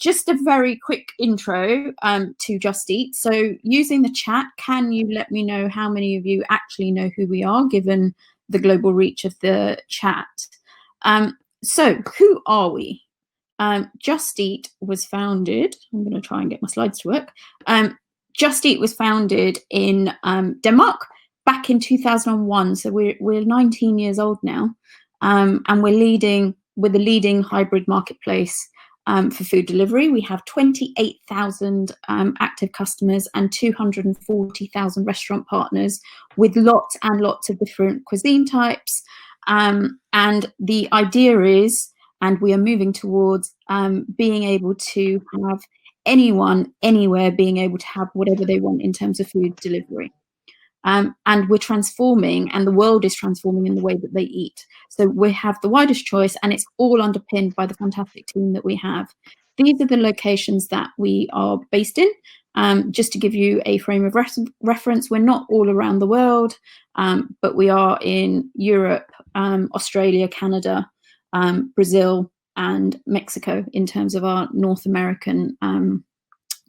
just a very quick intro to Just Eat. So using the chat, can you let me know how many of you actually know who we are, given the global reach of the chat? So who are we? Just Eat was founded, I'm going to try and get my slides to work. Just Eat was founded in Denmark back in 2001. So we're 19 years old now, and we're the leading hybrid marketplace for food delivery. We have 28,000 active customers and 240,000 restaurant partners with lots and lots of different cuisine types. And the idea is, and we are moving towards being able to have anyone, anywhere, being able to have whatever they want in terms of food delivery. And we're transforming, and the world is transforming in the way that they eat. So we have the widest choice, and it's all underpinned by the fantastic team that we have. These are the locations that we are based in. Just to give you a frame of reference, we're not all around the world, but we are in Europe, Australia, Canada, Brazil, and Mexico in terms of our North American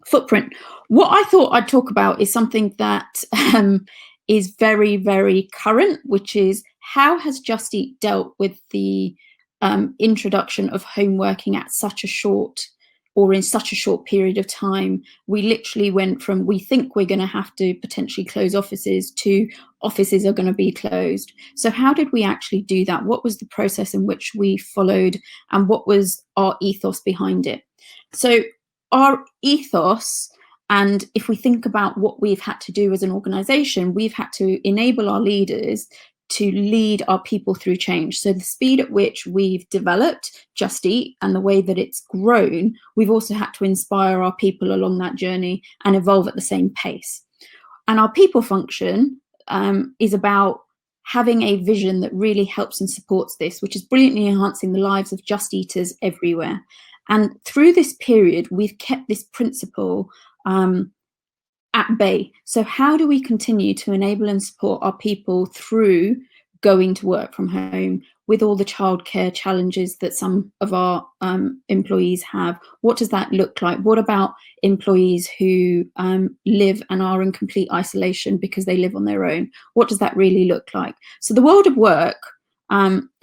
footprint. What I thought I'd talk about is something that is very, very current, which is how has Just Eat dealt with the introduction of home working at such a short, or in such a short period of time. We literally went from, we think we're going to have to potentially close offices, to offices are going to be closed. So how did we actually do that? What was the process in which we followed, and what was our ethos behind it? So our ethos, and if we think about what we've had to do as an organization, we've had to enable our leaders to lead our people through change. So the speed at which we've developed Just Eat and the way that it's grown, we've also had to inspire our people along that journey and evolve at the same pace. And our people function is about having a vision that really helps and supports this, which is brilliantly enhancing the lives of Just Eaters everywhere. And through this period, we've kept this principle at bay. So how do we continue to enable and support our people through going to work from home with all the childcare challenges that some of our employees have? What does that look like? What about employees who live and are in complete isolation because they live on their own? What does that really look like? So the world of work,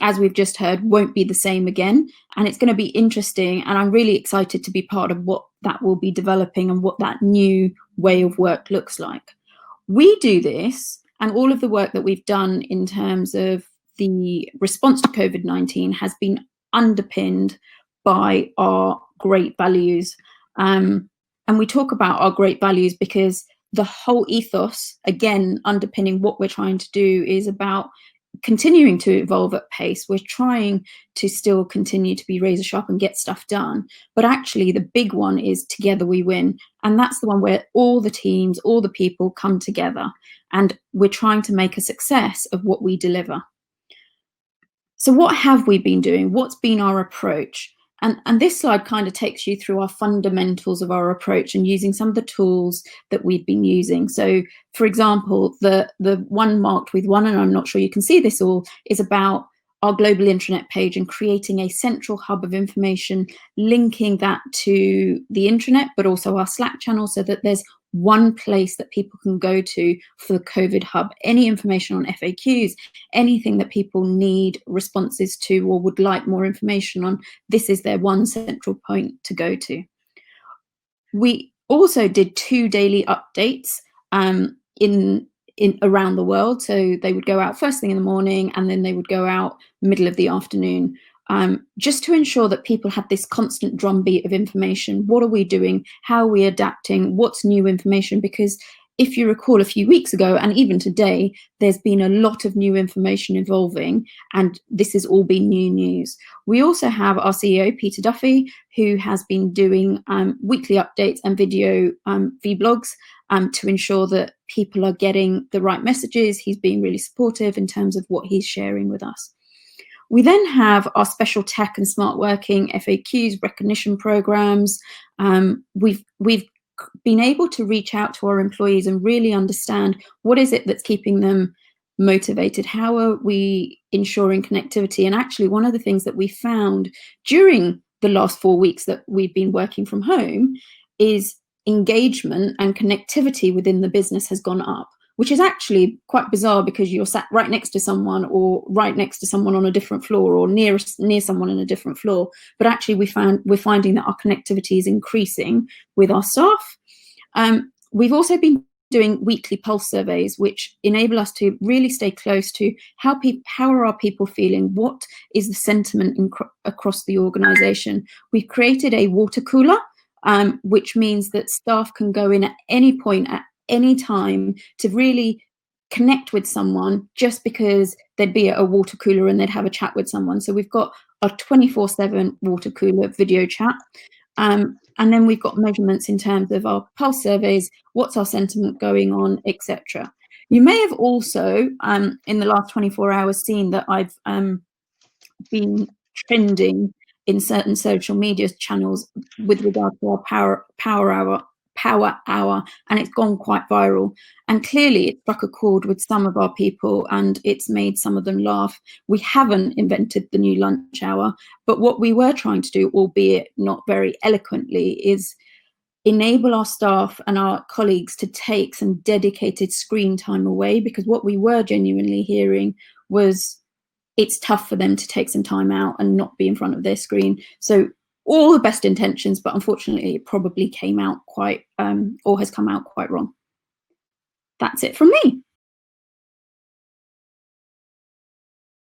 as we've just heard, won't be the same again, and it's going to be interesting, and I'm really excited to be part of what that will be developing and what that new way of work looks like. We do this, and all of the work that we've done in terms of the response to COVID-19 has been underpinned by our great values. And we talk about our great values because the whole ethos, again, underpinning what we're trying to do, is about continuing to evolve at pace. We're trying to still continue to be razor sharp and get stuff done, but actually the big one is together we win, and that's the one where all the teams, all the people come together, and we're trying to make a success of what we deliver. So what have we been doing? What's been our approach? And this slide kind of takes you through our fundamentals of our approach and using some of the tools that we've been using. So, for example, the one marked with 1, and I'm not sure you can see this all, is about our global intranet page and creating a central hub of information, linking that to the intranet, but also our Slack channel, so that there's one place that people can go to for the COVID hub. Any information on FAQs, anything that people need responses to or would like more information on, this is their one central point to go to. We also did 2 daily updates in around the world. So they would go out first thing in the morning, and then they would go out middle of the afternoon, just to ensure that people had this constant drumbeat of information. What are we doing? How are we adapting? What's new information? Because if you recall, a few weeks ago, and even today, there's been a lot of new information evolving, and this has all been new news. We also have our CEO, Peter Duffy, who has been doing weekly updates and video vlogs to ensure that people are getting the right messages. He's being really supportive in terms of what he's sharing with us. We then have our special tech and smart working FAQs, recognition programs. We've been able to reach out to our employees and really understand what is it that's keeping them motivated. How are we ensuring connectivity? And actually, one of the things that we found during the last 4 weeks that we've been working from home is engagement and connectivity within the business has gone up, which is actually quite bizarre because you're sat right next to someone or right next to someone on a different floor or near someone on a different floor. But actually we're finding that our connectivity is increasing with our staff. We've also been doing weekly pulse surveys, which enable us to really stay close to how are our people feeling, what is the sentiment across the organization. We've created a water cooler, which means that staff can go in at any point, at any time, to really connect with someone just because they'd be at a water cooler and they'd have a chat with someone. So we've got a 24/7 water cooler video chat. And then we've got measurements in terms of our pulse surveys, what's our sentiment going on, etc. You may have also, in the last 24 hours, seen that I've been trending in certain social media channels with regard to our power hour, and it's gone quite viral. And clearly it struck a chord with some of our people and it's made some of them laugh. We haven't invented the new lunch hour, but what we were trying to do, albeit not very eloquently, is enable our staff and our colleagues to take some dedicated screen time away, because what we were genuinely hearing was it's tough for them to take some time out and not be in front of their screen. So all the best intentions, but unfortunately it probably came out quite, or has come out quite wrong. That's it from me.